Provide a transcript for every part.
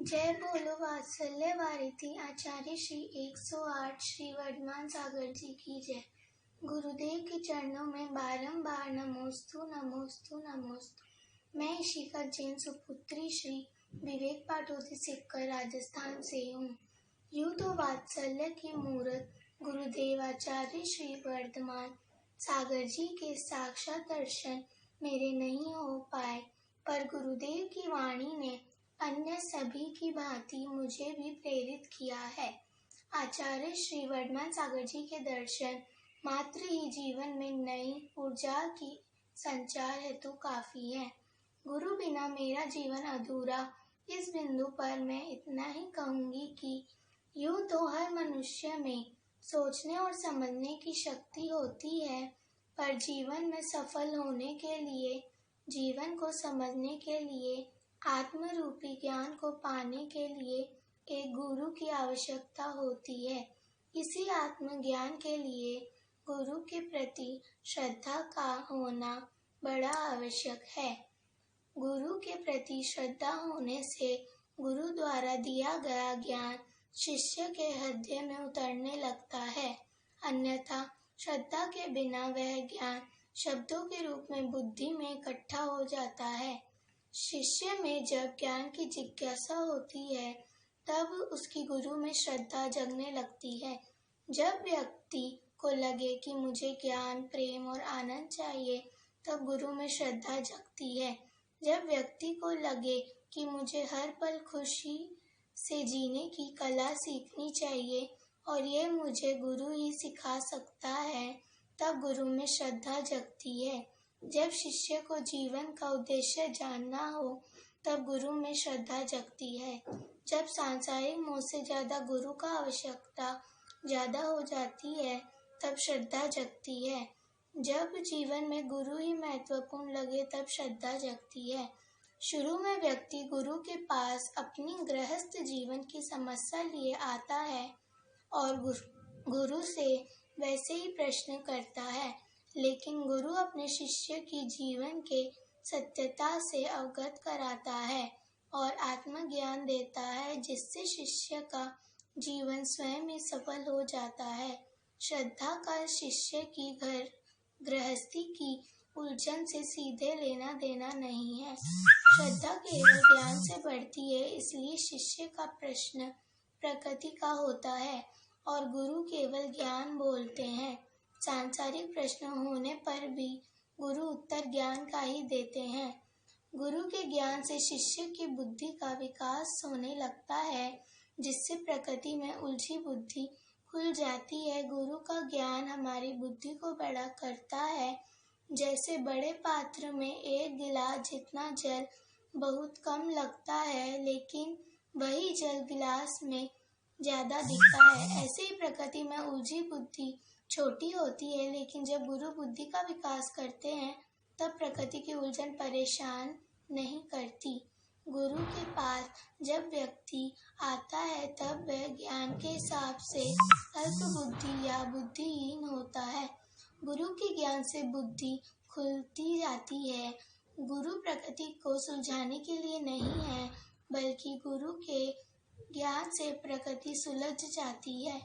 जय बोलो वात्सल्य वारिधि आचार्य श्री 108 श्री वर्धमान सागर जी की जय। गुरुदेव के चरणों में बारंबार नमोस्तु नमोस्तु नमोस्तु। मैं ईशिका जैन सुपुत्री श्री विवेक पाटोती सीखकर राजस्थान से हूँ। यूँ तो वात्सल्य की मूर्त गुरुदेव आचार्य श्री वर्धमान सागर जी के साक्षात दर्शन मेरे नहीं हो पाए, पर गुरुदेव की वाणी ने अन्य सभी की भांति मुझे भी प्रेरित किया है। आचार्य श्री वर्धमान सागर जी के दर्शन मात्र ही जीवन में नई ऊर्जा की संचार हेतु काफी है। गुरु बिना मेरा जीवन अधूरा। इस बिंदु पर मैं इतना ही कहूँगी कि यूँ तो हर मनुष्य में सोचने और समझने की शक्ति होती है, पर जीवन में सफल होने के लिए, जीवन को समझने के लिए, आत्म रूपी ज्ञान को पाने के लिए एक गुरु की आवश्यकता होती है। इसी आत्म ज्ञान के लिए गुरु के प्रति श्रद्धा का होना बड़ा आवश्यक है। गुरु के प्रति श्रद्धा होने से गुरु द्वारा दिया गया ज्ञान शिष्य के हृदय में उतरने लगता है, अन्यथा श्रद्धा के बिना वह ज्ञान शब्दों के रूप में बुद्धि में इकट्ठा हो जाता है। शिष्य में जब ज्ञान की जिज्ञासा होती है, तब उसकी गुरु में श्रद्धा जगने लगती है। जब व्यक्ति को लगे कि मुझे ज्ञान, प्रेम और आनंद चाहिए, तब गुरु में श्रद्धा जगती है। जब व्यक्ति को लगे कि मुझे हर पल खुशी से जीने की कला सीखनी चाहिए और ये मुझे गुरु ही सिखा सकता है, तब गुरु में श्रद्धा जगती है। जब शिष्य को जीवन का उद्देश्य जानना हो, तब गुरु में श्रद्धा जगती है। जब सांसारिक मोह से ज्यादा गुरु का आवश्यकता ज्यादा हो जाती है, तब श्रद्धा जगती है। जब जीवन में गुरु ही महत्वपूर्ण लगे, तब श्रद्धा जगती है। शुरू में व्यक्ति गुरु के पास अपनी गृहस्थ जीवन की समस्या लिए आता है और गुरु से वैसे ही प्रश्न करता है, लेकिन गुरु अपने शिष्य की जीवन के सत्यता से अवगत कराता है और आत्मज्ञान देता है, जिससे शिष्य का जीवन स्वयं ही सफल हो जाता है। श्रद्धा का शिष्य की गृहस्थी की उलझन से सीधे लेना देना नहीं है। श्रद्धा केवल ज्ञान से बढ़ती है, इसलिए शिष्य का प्रश्न प्रकृति का होता है और गुरु केवल ज्ञान बोलते हैं। सांसारिक प्रश्न होने पर भी गुरु उत्तर ज्ञान का ही देते हैं। गुरु के ज्ञान से शिष्य की बुद्धि का विकास होने लगता है, जिससे प्रकृति में उलझी बुद्धि खुल जाती है। गुरु का ज्ञान हमारी बुद्धि को बड़ा करता है। जैसे बड़े पात्र में एक गिलास जितना जल बहुत कम लगता है, लेकिन वही जल गिलास में ज्यादा दिखता है, ऐसे ही प्रकृति में उलझी बुद्धि छोटी होती है, लेकिन जब गुरु बुद्धि का विकास करते हैं, तब प्रकृति की उलझन परेशान नहीं करती। गुरु के पास जब व्यक्ति आता है, तब वह ज्ञान के हिसाब से अल्प बुद्धि या बुद्धिहीन होता है। गुरु के ज्ञान से बुद्धि खुलती जाती है। गुरु प्रकृति को सुलझाने के लिए नहीं है, बल्कि गुरु के ज्ञान से प्रकृति सुलझ जाती है।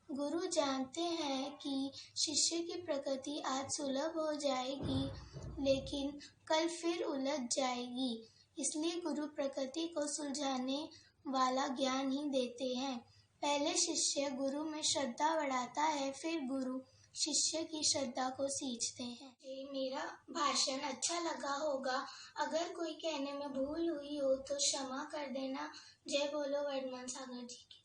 गुरु जानते हैं कि शिष्य की प्रकृति आज सुलभ हो जाएगी, लेकिन कल फिर उलझ जाएगी, इसलिए गुरु प्रकृति को सुलझाने वाला ज्ञान ही देते हैं। पहले शिष्य गुरु में श्रद्धा बढ़ाता है, फिर गुरु शिष्य की श्रद्धा को सींचते हैं। मेरा भाषण अच्छा लगा होगा, अगर कोई कहने में भूल हुई हो तो क्षमा कर देना। जय बोलो वर्धमान सागर जी की।